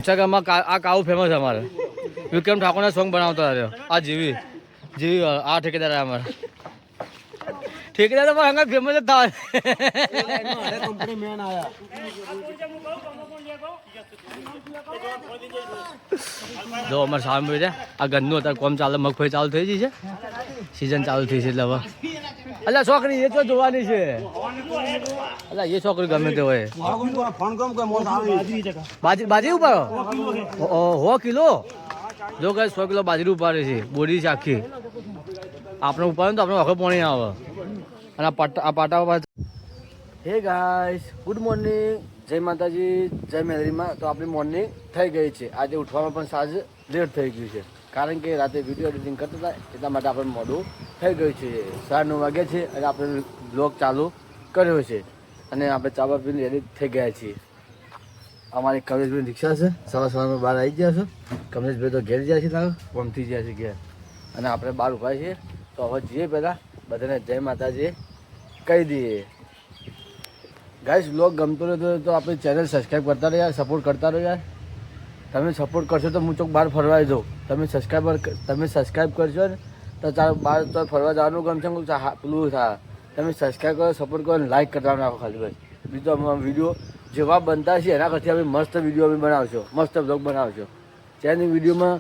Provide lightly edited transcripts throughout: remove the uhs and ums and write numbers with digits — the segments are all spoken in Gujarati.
ઇન્સ્ટાગ્રામમાં આ કાવું ફેમસ અમારે વિક્રમ ઠાકોરના સોંગ બનાવતા હતા આ જીવી આ ઠેકેદાર અમારે ઠેકેદાર તો હંગા ફેમસ જ થાય કંપની મેન આયા જો અમારે સામે છે આ ગંદનું અત્યારે કોમ ચાલે મગફળી ચાલુ થઈ ગઈ છે સિઝન ચાલુ થઈ છે એટલે હવે અલ્યા છોકરી એ તો જોવાની છે અલ્યા એ છોકરી ગમે તે હોય બાજરી ઉપાડો 100 કિલો જો કઈ 100 કિલો બાજરી ઉપાડે છે બોડી છે આખી આપણે ઉપાડે તો આપણે આખો પાણી આવે અને આ પાટા ઉપર હે ગાઈસ ગુડ મોર્નિંગ જય માતાજી જય મેલરીમાં તો આપણી મોર્નિંગ થઈ ગઈ છે આજે ઉઠવામાં પણ સાંજ લેટ થઈ ગયું છે કારણ કે રાતે વિડીયો એડિટિંગ કરતા હતા એટલા માટે આપણે મોડું થઈ ગયું છે 9:30 વાગ્યા છે અને આપણે બ્લોગ ચાલુ કર્યો છે અને આપણે ચાવા પીને રેડી થઈ ગયા છીએ અમારી કમલેશભાઈ રિક્ષા છે સવારમાં બહાર આવી ગયા છો કમલેશભાઈ તો ઘેર ગયા છે તારો પમથી ગયા છે ઘેર અને આપણે બહાર ઉભા છીએ તો હવે જઈએ પહેલાં બધાને જય માતાજી કહી દઈએ ગાઈસ બ્લોગ ગમતો રહે તો આપણી ચેનલ સબસ્ક્રાઈબ કરતા રહો યાર સપોર્ટ કરતા રહો યાર તમે સપોર્ટ કરશો તો હું ચોક બહાર ફરવા જાઉં તમે સબસ્ક્રાઈબ કરશો ને તો ચાલો બહાર તો ફરવા જવાનું ગમશે પેલું થાય તમે સબસ્ક્રાઈબ કરો સપોર્ટ કરો લાઈક કરતા નાખો ખાલી બસ બીજો વિડીયો જેવા બનતા છે એના કરતી અમે મસ્ત વિડીયો અમે બનાવશો મસ્ત બ્લોગ બનાવશો ચેનની વિડીયો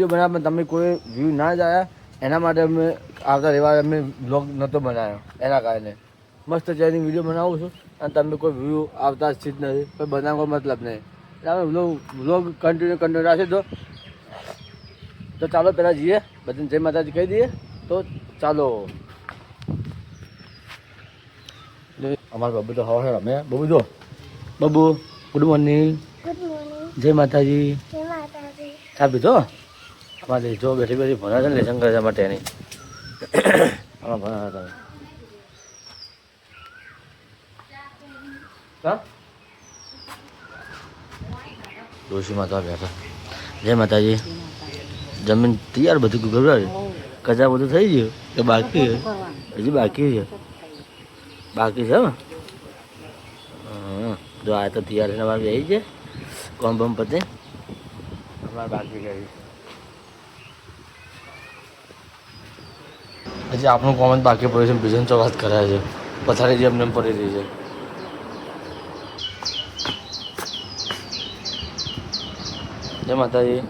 બનાવવા તમે કોઈ વ્યૂ ના જ આવ્યા એના માટે અમે આવતા રહેવા અમે બ્લોગ નહોતો બનાવ્યો એના કારણે મસ્ત ચેનની વિડીયો બનાવું છું અને તમે કોઈ વ્યૂ આવતા જ નથી કોઈ બનાવવાનો મતલબ નહીં એટલે અમે બ્લોગ કન્ટિન્યુ રાખી તો ચાલો પહેલાં જઈએ બધાને જય માતાજી કહી દઈએ તો ચાલો અમારા બાબુ તો હવા રમે બબુ જો બબુ ગુડ મોર્નિંગ જય માતાજી ચા પીધો અમારે જો બેઠી ભણા છે ને લેસન કરે છે માટે એની આમાં ભણા તમે ડોશી માતા બેઠા જય માતાજી જમીન તૈયાર બધું ગભરાય કચરા બધું થઈ ગયું કે બાકી હજી બાકી છે ને જો આ તો તૈયાર છે અમારે જઈ છે કોમ બમ પતે અમારે બાકી કરી હજી આપણું કોમ જ બાકી પડ્યું છે બીજાને તો વાત કરાય છે પથારી જે એમને પડી રહી છે જય માતાજી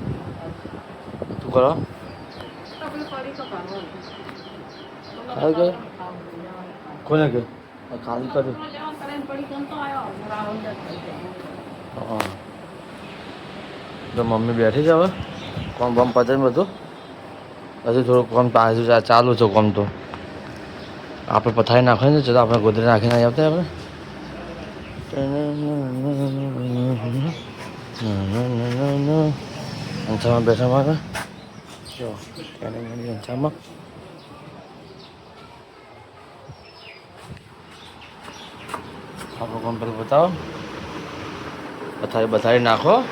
શું કરો કોને કે ખાલી કર્યું તો મમ્મી બેઠી છે હવે કોમ બમ પતે બધું હજુ થોડુંક કોમ ચાલુ છે કોમ તો આપણે પથારી નાખીને છે તો આપણે ગોદરી નાખીને આવી આવતા આપણે અંછામાં બેઠા મારે જો અંછામાં આપણું કોમ પેલું બતાવો પથારી નાખો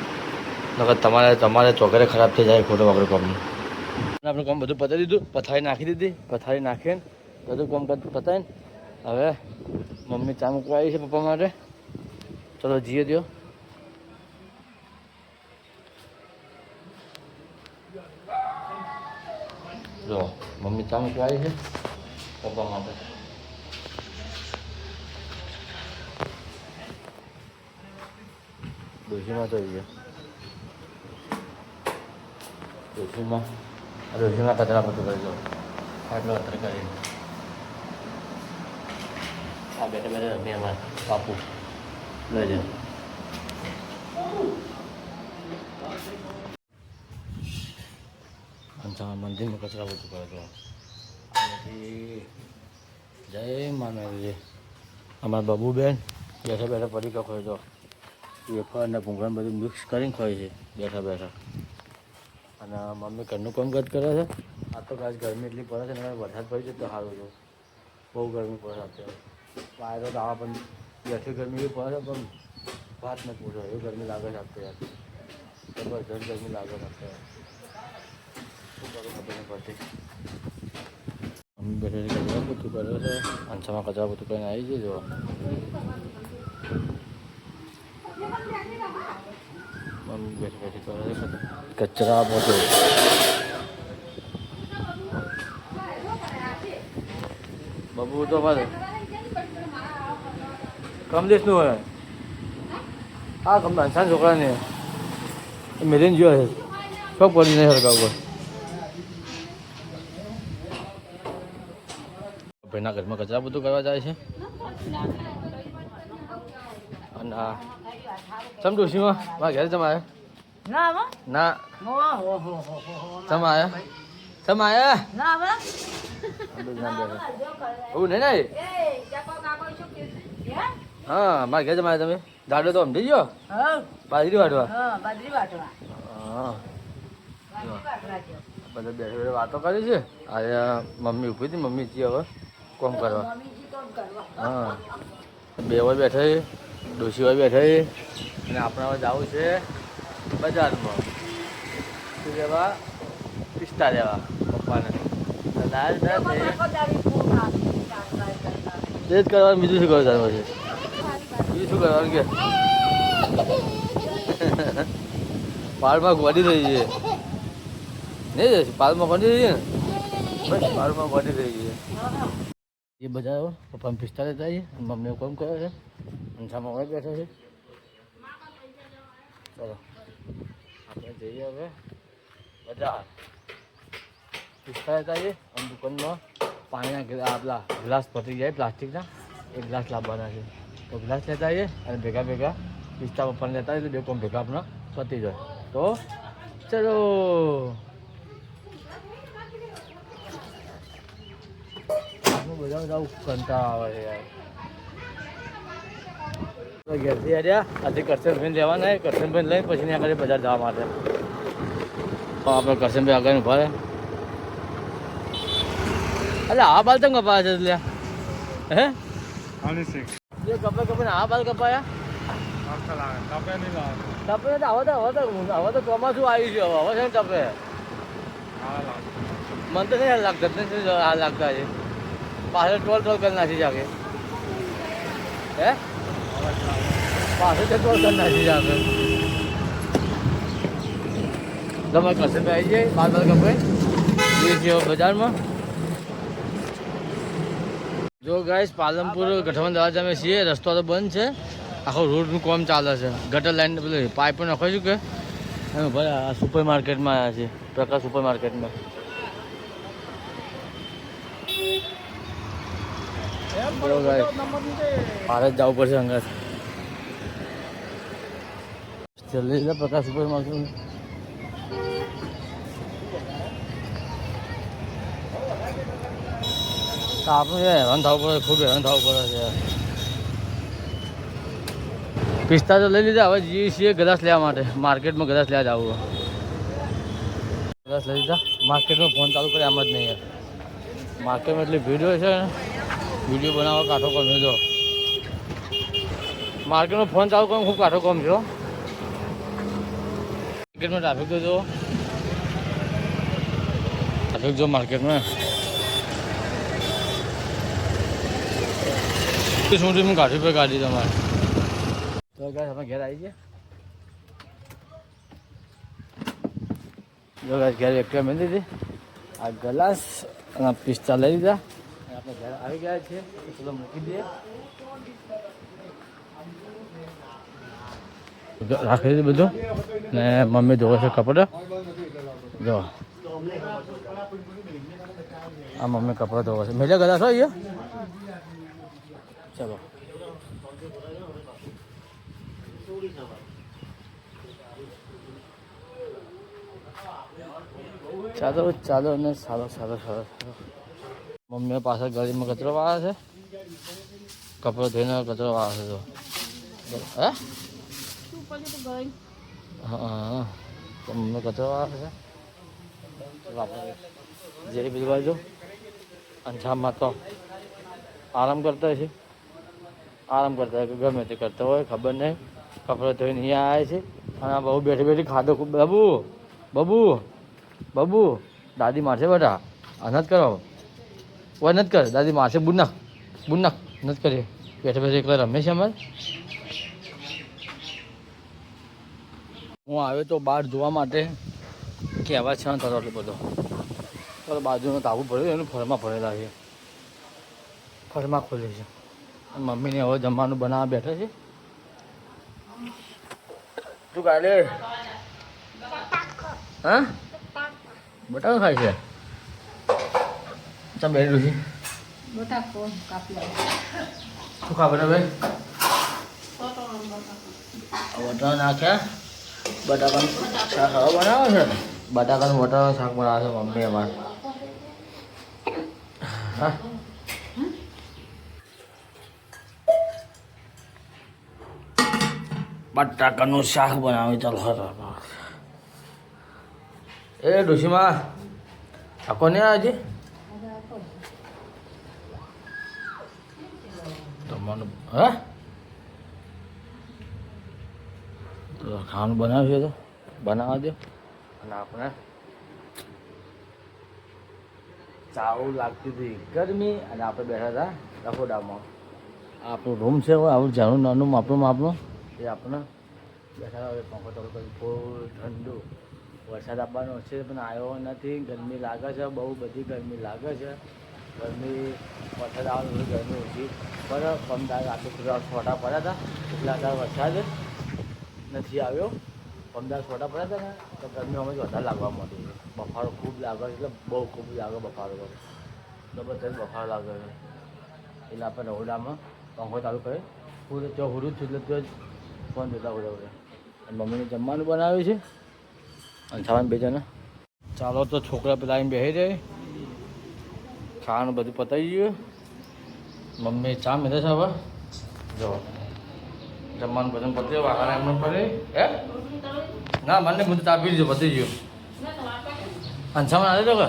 નકર તમારે ચોકરે ખરાબ થઈ જાય ખોટું આપણે કોમનું આપણે કોમ બધું પતાવી દીધું પથારી નાખી દીધી પથારી નાખીને બધું કોમ પતાવીને હવે મમ્મી ચા મૂકવા આવી છે પપ્પા માટે ચલો જીએ દો જો મમ્મી ચા મૂકવા આવી છે પપ્પા માટે ડોશીમાં તો ડોશીમાં કચરા બધું કરી દો આટલું અત્યારે કરીને આ બેઠા રમી અમારે બાપુ લઈ જાઓ મંદિરમાં કચરા બધું કરે તો જય માનવજી અમારા બાબુબેન બેઠા બેઠા પડીકા ખોય તો વેફર અને ભૂંગળા બધું મિક્સ કરીને ખોય છે બેઠા અને મમ્મી ઘરનું કામકાજ કરે છે આ તો કાચ ગરમી એટલી પડે છે ને વરસાદ પડી છે તો સારું છે બહુ ગરમી પડે અત્યારે બહાર તો આવા પણ બેઠી ગરમી એવી પડે છે પણ વાત નથી પૂછો એવી ગરમી લાગે છે અત્યારે જબરજસ્ત ગરમી લાગે છે અત્યારે શું કરું ખબર નહીં પડતી મમ્મી બેઠી કચરા બધું કરે છે અંશામાં કચરા બધું કરીને આવી છે જો મમ્મી બેઠી બેઠી કરે કચરા બધો બબુ તો મારે કમલેશનું હોય હા કમલેશ છોકરાને મેરીને જોયો છે શોખ પડી નહીં સરકાર ઉપર ભાઈના ઘરમાં કચરા બધું કરવા જાય છે અને આ ચમ ડોશીમાં મારા ઘરે ચમ આવ્યા ના ચમ આવ્યા ચમ આવ્યા એવું નહીં ને હા મારા ઘરે ચમ આવ્યા તમે દાડો તો સમજી ગયો બાજરી વાટવા હા બધા બેઠે બેઠે વાતો કરી છે અરે મમ્મી ઊભી હતી મમ્મી જી હવે કોમ કરવા હા બે હોય બેઠા છે ડોશી હોય બેઠા છે અને આપણે હવે જવું છે બજારમાં શું લેવા પિસ્તા લેવા પપ્પાને દાળ દાળ એ જ કરવાનું બીજું શું કરવાનું પછી બીજું શું કરવાનું કે પાલમાં ગોડી થઈ છે નહીં જશે પાલમાં ગોડી થઈ છે ને બસ પાલમાં ગોડી થઈ છે એ બધા પપ્પાને પિસ્તા લેતા આવીએ મમ્મીઓ કોમ કરે છે અને સામે હોય બેઠો છે ચલો આપણે જઈએ હવે બજાર પિસ્તા લેતા આવીએ અને દુકાનમાં પાણીના આપલા ગ્લાસ પતી જાય પ્લાસ્ટિકના એક ગ્લાસ લાવવાના છે તો ગ્લાસ લેતા આવીએ અને ભેગા ભેગા પિસ્તા પપ્પાને લેતા આવીએ તો બે કોમ ભેગા આપણા પતી જાય તો ચલો બધા જવું કંટાળો આવે છે યાર ઘેરથી આવ્યા આજે કરશનભાઈ લેવાના કરશનભાઈ લઈને પછી આગળ બજાર જવા માટે તો આપણે કરશનભાઈ આગળ ઉભા રહે એટલે આ બાલ તો કપાયા છે એટલે હે એ કપાઈને આ બાલ કપાયા ટપે હવે તો ચોમાસું આવ્યું છે હવે છે ને ટપે મને તો નહીં લાગતા હાલ લાગતા છે પાછળ ટોલ કરી નાખી જાગે હે પાછળ ટોલ કરી નાખી જાગે તમે કશે આવી જાય બાર કપાઈ એ છે બજારમાં જો ગાઈસ પાલનપુર ગઠવાન દરવાજા અમે છીએ રસ્તો તો બંધ છે આખો રોડનું કામ ચાલે છે ગટર લાઈન પેલું પાઇપ નાખો છું કે અમે ભાઈ આ સુપર માર્કેટમાં આવ્યા છીએ પ્રકાશ સુપર માર્કેટમાં મારે જ જવું પડશે અંગાત જલ્દી જલ્દી પ્રકાશ સુપર માર્કેટ આપણે હેરાન થવું પડે ખૂબ હેરાન થવું પડે છે પિસ્તા તો લઈ લીધા હવે જઈએ છીએ ગ્લાસ લેવા માટે માર્કેટમાં ગ્લાસ લેવા જવું ગ્લાસ લઈ લીધા માર્કેટમાં ફોન ચાલુ કરે આમ જ નહીં યાર માર્કેટમાં એટલી ભીડ હોય છે ને વિડીયો બનાવવા કાઠો કોમ છે જો માર્કેટમાં ફોન ચાલુ કરવા ખૂબ કાઠો કોમ છે માર્કેટમાં ટ્રાફિક તો જો ટ્રાફિક જો માર્કેટમાં શું કાઠી પર ગાડી તમારે તો ગાય અમે ઘેર આવી ગયા જો ગાય ઘેર એક્ટિવા મેળવી દીધી આ ગ્લાસ અને પિસ્તા લઈ લીધા આપણે ઘેર આવી ગયા છીએ ચલો મૂકી દઈએ રાખી દીધું બધું ને મમ્મી ધોવે છે કપડાં જો આ મમ્મી કપડાં ધોવે છે મેલે ગ્લાસ હોય ચલો ચાલો ચાલો ને સારો સારો સારો સારો મમ્મી પાછળ ગળીમાં કચરો વાળે છે કપડો ધોઈને કચરો વાળે છે તો હે હા તો મમ્મી કચરો વાળે છે આપણે જે બીજી બાજુ અંજામમાં તો આરામ કરતા હોય છે આરામ કરતા હોય કે ગમે તે કરતા હોય ખબર નહીં કપડો ધોઈને અહીંયા આવે છે અને આ બહુ બેઠી બેઠી ખાધો ખૂબ બબુ બબુ બબુ દાદી મારશે બેટા આ નથી કરો ઓય નથી કરે દાદી મારશે બુનાક નથી કરીએ બેઠે બેઠે એકલા રમે છે અમારે હું આવ્યો તો બહાર જોવા માટે કહેવા છે ને થતો એટલો બધો તો બાજુનો તાબુ ભર્યો એનું ફરમાં ભરેલા છે ફરમાં ખોલે છે અને મમ્મીને હવે જમવાનું બનાવવા બેઠા છે શું કાલે હા બટાકા ખાય છે ચમ બેઠું છે શું ખાબર હવે વટાણા નાખ્યા બટાકાનું શાક હવે બનાવે છે બટાકાનું વટાણાનું શાક બનાવે છે મમ્મી અમારે હા બટાકાનું શાક બનાવે ચાલો હા એ ડોશીમાં આખો નહીં આજે તમારું હા તો ખાવાનું બનાવ્યું તો બનાવવા દો અને આપણે ચાવું લાગતી હતી ગરમી અને આપણે બેઠા હતા રખોડામાં આપણું રૂમ છે આવું જાણું નાનું માપનું એ આપણે બેઠા હતા પંખો ચાલુ કરી ફૂલ ઠંડુ વરસાદ આવવાનો છે પણ આવ્યો નથી ગરમી લાગે છે બહુ બધી ગરમી લાગે છે ગરમી વરસાદ આવવાનો ગરમી ઓછી બરાબર પમદાર રાતે થોડા છોટા પડ્યા હતા એટલા વરસાદ નથી આવ્યો પમદાર છોટા પડ્યા હતા ને તો ગરમી અમે વધારે લાગવા માંડી છે બફારો ખૂબ લાગે એટલે બહુ ખૂબ લાગે બફારો જબરદસ્ત બફારો લાગે છે એટલે આપણે રહોડામાં પંખો ચાલુ કરી પૂરે ત્યાં હુડું છું એટલે ત્યાં જ ફોન જોતા ઉડે અને મમ્મીને જમવાનું બનાવ્યું છે અને ખાવાનું બે જણા ચાલો તો છોકરા પેલા આવીને બેસી જાય ખાવાનું બધું પતાવી ગયું મમ્મી ચા મેળે છે હવે જો જમવાનું બધું પત્યું વાઘાને એમને પડે હે ના મને બધું ચા પી લીધું પતી ગયું અંશામાં આવે તો કે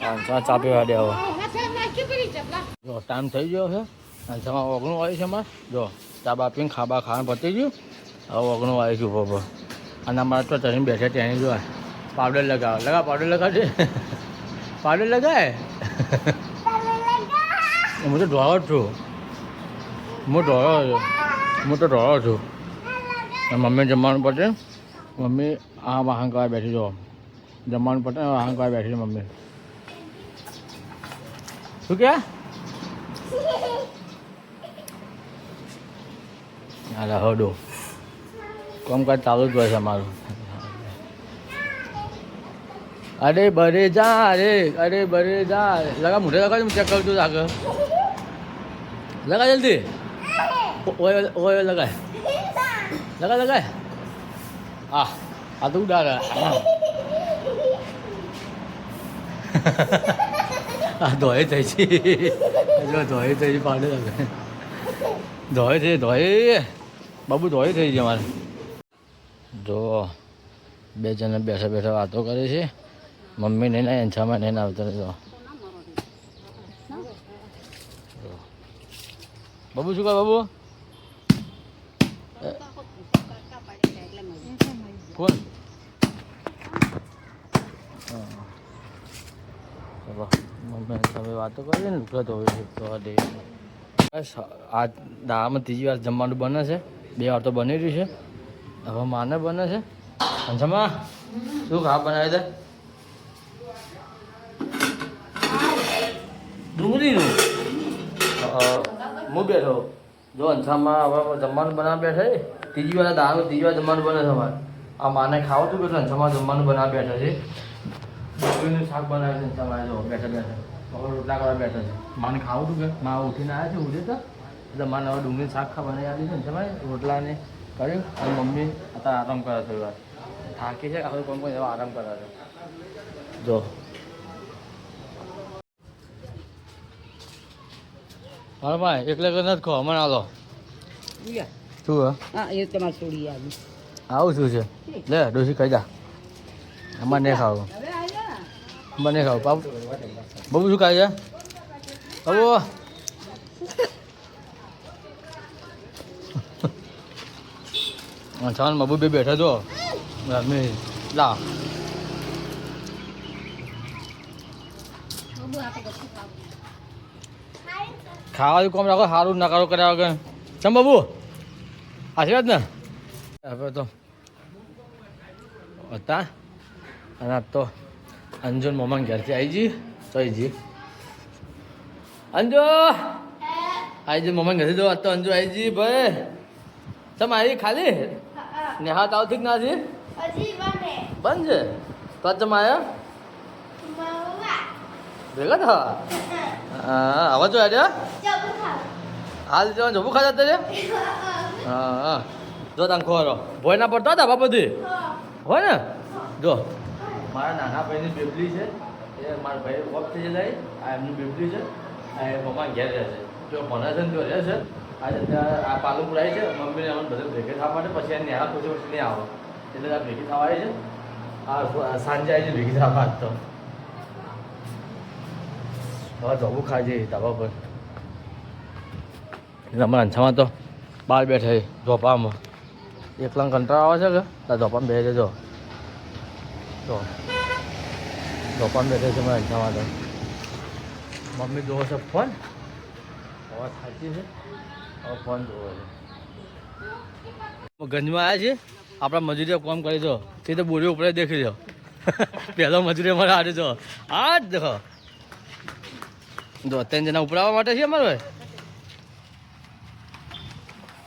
અંશા ચા પીવા દે હવે જો ટાઈમ થઈ ગયો છે અંશામાં ઓગણું આવ્યું છે અમારે જો ચા બા પીને ખાવા ખાવાનું પતી ગયું હવે ઓગણું આવી ગયું બરોબર અને અમારે તો ચડીને બેઠે ત્યાં જો પાવડર લગાવ પાવડર લગાવજે પાવડર લગાય હું તો ઢોળો જ છું હું તો ઢોળો છું મમ્મી જમવાનું પટે મમ્મી આ વાહન કરવા બેઠી જો જમવાનું પટે વાહન કરવા બેઠી છે મમ્મી શું ક્યાં અરે હડો કામકાજ ચાલુ જ હોય છે અમારું અરે બરે જા લગા મોઢે લગા ચેક કરજો આગળ લગા જલ્દી ઓય લગાય આ તો ઉડાડે આ ધોય થઈ છે ધોય થઈ છે પાડે ધોય બાબુ ધોય થઈ છે અમારે જો બે જણા બેઠા બેઠા વાતો કરે છે મમ્મી નહીં ના અંછામાં નહીં આવતો જો બાબુ શું કહે બાબુ કોણ ચલો મમ્મી તમે વાતો કરી ને તો દે બસ આ દાળમાં ત્રીજી વાર જમવાનું બને છે 2 વાર તો બની રહ્યું છે હવે માને બને છે અંછામાં શું ખાવા બનાવી દે ડુંગળીનું હું બેઠો જો અંછામાં હવે જમવાનું બનાવવા બેઠા છે ત્રીજી વાર ત્રીજી વાર જમવાનું બને છે અમારે આ માને ખાવું હતું બેઠો અંછામાં જમવાનું બનાવવા બેઠા છે ડુંગળીનું શાક બનાવે છે અંછામાં જો બેઠા હવે રોટલા કરવા બેઠા છે માને ખાવું હતું કે માં ઉઠીને આવ્યા છે ઉઠે તો એટલે માને હવે ડુંગળીનું શાક બનાવી આપી છે અંછામાં રોટલાને કર્યું અને મમ્મી અત્યારે આરામ કરે થોડી વાર થાકી છે આખું કોણ એવા આરામ કરે છે જો હા ભાઈ એકલે નથી ખો મને આલો શું આવું શું છે લે ડોસી ખાઈ જા અમારે નહીં ખાવું અમારે નહીં ખાવું બાબુ બાબુ શું ખાય છે બાબુ છાન બાબુ બે બેઠા છો લા ખાવાનું કોમ રાખો સારું ના કરો કર્યા વગર ચમ બાબુ આશીર્વાદ ને હવે તો હતા અને આ તો અંજુ મમ્મા ઘેરથી આવી જી તો જી અંજુ આવી જી મમ્મા ઘેરથી જો આ તો અંજુ આવી જી ભાઈ તમે આવી ખાલી નેહા તાવ ઠીક ના છે બંધ છે તો તમે આવ્યા ભેગા થા હા હવે જો આજે હાલ જવાનું જવું ખાતા અત્યારે હા જો તમે ખોરો ભોય ના પડતો હતા બાપા હોય ને જો મારા નાના ભાઈની બેબલી છે એ મારા ભાઈ વોક થઈ જાય આ એમની બેબલી છે આ એ મમ્મા ઘેર રહે છે જો ભણે છે ને જો રહે છે આજે ત્યાં આ પાલનપુર આવી છે મમ્મીને અમને બધું ભેગી થવા માટે પછી એને નેહા પછી પછી નહીં આવે એટલે આ ભેગી થવા આવી છે આ સાંજે આવી છે ભેગી થવા આજ તો હવે જવું ખાઈ જઈએ ધાબા પર એટલે અમારા અંછામાં તો બહાર બેઠા ઝોપામાં એકલા કંટાળો આવે છે કે ત્યાં ઝોપામાં બેસે જો ઝોપામાં બેઠે છે મારા અંછામાં તો મમ્મી જોવો છે ફોન અવાજ સાચી છે હવે ફોન જોવો છે ગંજમાં આવ્યા છે આપણા મજૂરીઓ કામ કરી દો તે તો બોરી ઉપર દેખી દો પહેલો મજૂરી અમારે આજે જો આ જ દેખો જો 3 જણા ઉપરાવવા માટે છે અમારે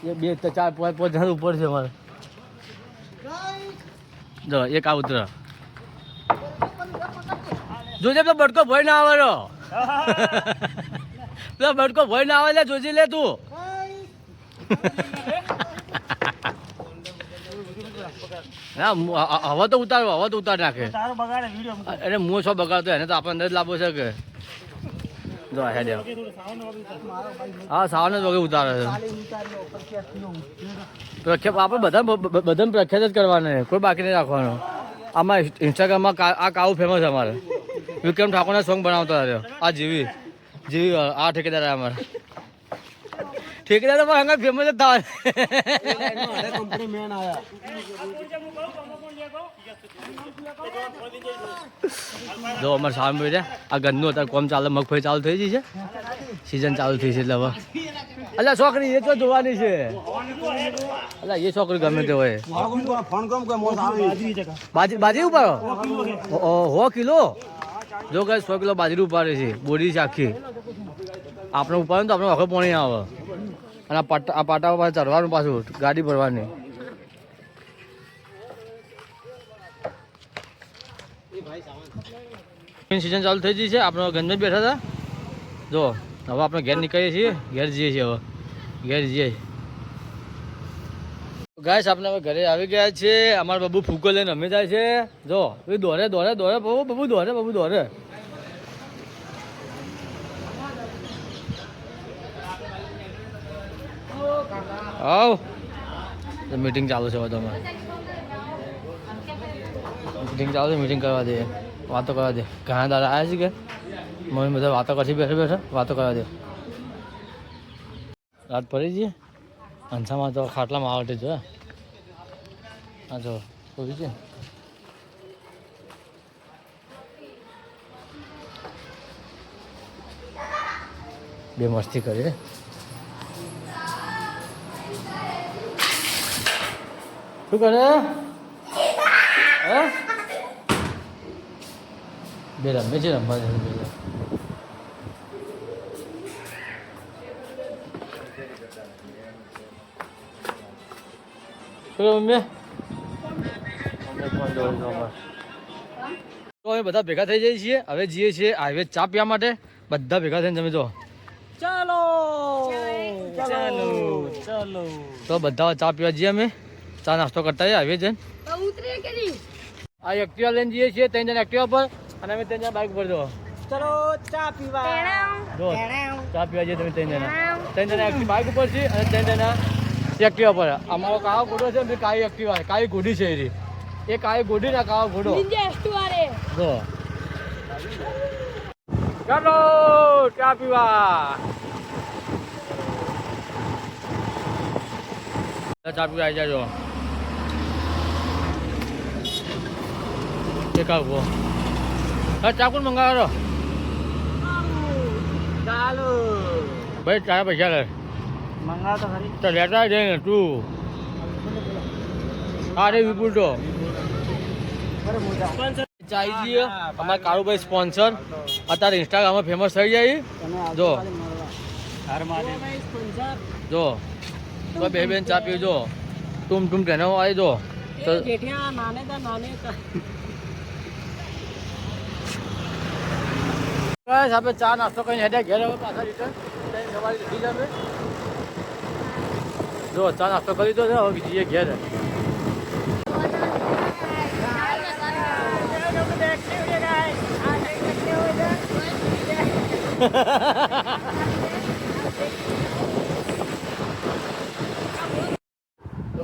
એ 2 4 5 જણા ઉપર છે અમારે જો એક આ ઉતર જોજે પેલો બટકો ભય ના આવે રો પેલો બટકો ભય ના આવે લે જોજી લે તું ના હવે તો ઉતાર નાખે અરે હું છો બગાડતો એને તો આપણે અંદર જ લાવવો છે કે જો હે દે હા સાવને જ વગર ઉતારે છે પ્રખ્યાત આપણે બધાને પ્રખ્યાત જ કરવાના કોઈ બાકી નહીં રાખવાનો આમાં ઇન્સ્ટાગ્રામમાં આ કાવું ફેમસ છે અમારે વિક્રમ ઠાકોરના સોંગ બનાવતા હતા આ જેવી આ ઠેકેદાર અમારે ઠેકેદાર તો હંગા ફેમસ જ થાય कंपनी मैन आया જો અમારે સામે બેઠા આ ગંદનું અત્યારે કોમ ચાલે મગફળી ચાલુ થઈ ગઈ છે સિઝન ચાલુ થઈ છે એટલે હવે અલ્યા છોકરી એ તો જોવાની છે અલ્યા એ છોકરી ગમે તે હોય फोन कम के मोस आवी બાજરી ઉપાડો 100 કિલો જો કઈ 100 કિલો બાજરી ઉપાડે છે બોડી છે આખી આપણે ઉપાડે તો આપણે આખો પાણી આવે અને આ પાટા ઉપર ચડવાનું પાછું ગાડી ભરવાની સિઝન ચાલુ થઈ ગઈ છે આપણે ગંજમાં જ બેઠા હતા જો હવે આપણે ઘેર નીકળીએ છીએ ઘેર જઈએ છીએ હવે ઘેર જઈએ ગાઈસ આપણે હવે ઘરે આવી ગયા છે અમારા બબુ ફૂકો લઈને રમી જાય છે જો એ દોરે બબુ દોરે આવ મીટિંગ ચાલુ છે બધો મીટિંગ ચાલુ છે મીટિંગ કરવા દે વાતો કરવા દે ઘણા દાદા આવ્યા છે કે મમ્મી બધા વાતો કરતી બેઠા વાતો કરવા દે રાત પડી જઈએ અંછામાં તો ખાટલામાં આવટે જો હા જો કોઈ છે બે મસ્તી કરી શું કરે હે બે રમે છે રમવા મમ્મી તો અમે બધા ભેગા થઈ જઈએ છીએ હવે જઈએ છીએ હાઈવે ચા પીવા માટે બધા ભેગા થઈને તમે જો ચાલો તો બધા ચા પીવા જઈએ અમે ચા નાસ્તો કરતા જઈએ હાઈવે જઈને આ એક્ટિવા લઈને જઈએ છીએ 3 જણા એક્ટિવા પર અને અમે 3 જણા બાઇક પર જો चलो चा पीवा જો ચા પીવા જઈએ તમે 3 જણા બાઇક ઉપર છે અને 3 જણા એક્ટિવા પર અમારો કાળો ઘોડો છે ને કાળી એક્ટિવા કાળી ઘોડી છે એ કાળી ઘોડી ને કાળો ઘોડો જો ચાલો ચા પીવા ચા પીવા આવી જાજો એક આવો ચા કોણ મંગાવો ચાલો ભાઈ તારા પૈસા લે મંગાવ તો ખરી તો લેતા જઈને તું અરે વિપુલ તો ચાઈ જઈએ અમારા કાળુભાઈ સ્પોન્સર અત્યારે ઇન્સ્ટાગ્રામમાં ફેમસ થઈ જાય જો જો તો બે બેન ચા પીજો તુમ તુમ ટેનો આવી જો તો બસ આપણે ચા નાસ્તો કરીને હેડ્યા ઘેર હવે પાછા રિટર્ન સવારે લીધી જ અમે જો ચા નાસ્તો કરી દો હવે બીજી ઘેર તો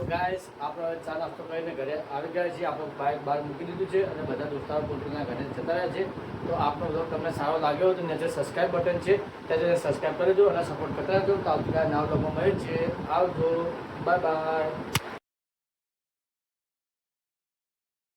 ગાઈસ આપણે ચા નાસ્તો કરીને ઘરે આવી ગયા છીએ આપણે બાઇક બહાર મૂકી દીધું છે અને બધા દોસ્તારો પોતાના ઘરે જતા રહ્યા છે તો આપણો બ્લોગ તમને સારો લાગ્યો તો નીચે સબસ્ક્રાઇબ બટન છે ત્યાં સબસ્ક્રાઇબ કરી દો અને સપોર્ટ કરતા રહેજો તો આવતીકાલે નવા બ્લોગમાં મળીએ છીએ આવજો બાય બાય